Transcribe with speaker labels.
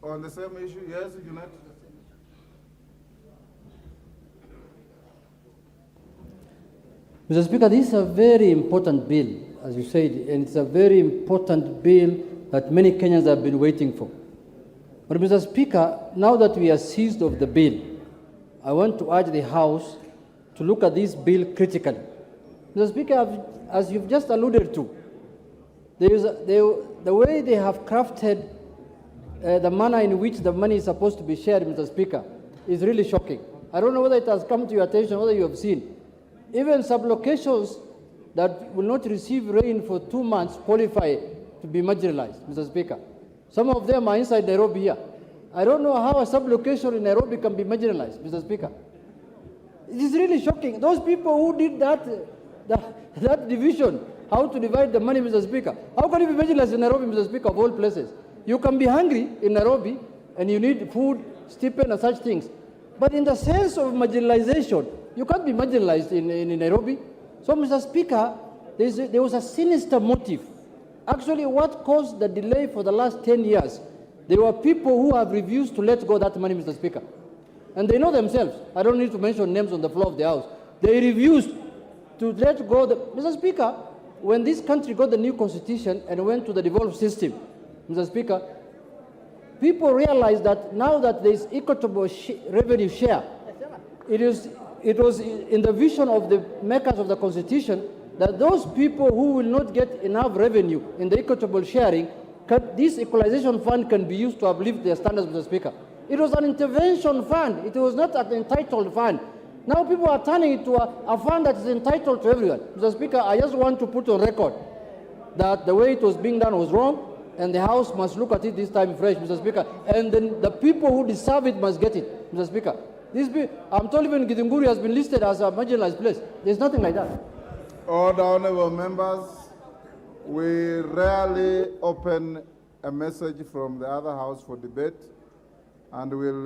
Speaker 1: On the same issue, yes, Junet?
Speaker 2: Mr. Speaker, this is a very important bill, as you said, and it's a very important bill that many Kenyans have been waiting for. But Mr. Speaker, now that we are seized of the bill, I want to urge the House to look at this bill critically. Mr. Speaker, as you've just alluded to, the way they have crafted the manner in which the money is supposed to be shared, Mr. Speaker, is really shocking. I don't know whether it has come to your attention, whether you have seen. Even sublocations that will not receive rain for 2 months qualify to be marginalized, Mr. Speaker. Some of them are inside Nairobi here. I don't know how a sublocation in Nairobi can be marginalized, Mr. Speaker. It is really shocking. Those people who did that division, how to divide the money, Mr. Speaker, how can you be marginalized in Nairobi, Mr. Speaker, of all places? You can be hungry in Nairobi and you need food, stipend, and such things. But in the sense of marginalization, you can't be marginalized in Nairobi. So, Mr. Speaker, there was a sinister motive. Actually, what caused the delay for the last 10 years, there were people who have refused to let go that money, Mr. Speaker. And they know themselves. I don't need to mention names on the floor of the House. They refused to let go. Mr. Speaker, when this country got the new constitution and went to the devolved system, Mr. Speaker, people realized that now that there is equitable revenue share, it was in the vision of the makers of the constitution that those people who will not get enough revenue in the equitable sharing, this equalization fund can be used to uplift their standards, Mr. Speaker. It was an intervention fund. It was not an entitled fund. Now people are turning it to a fund that is entitled to everyone. Mr. Speaker, I just want to put on record that the way it was being done was wrong, and the House must look at it this time fresh, Mr. Speaker. And then the people who deserve it must get it, Mr. Speaker. I'm told even Githunguri has been listed as a marginalized place. There's nothing like that.
Speaker 1: Order, honorable members. We rarely open a message from the other House for debate, and we'll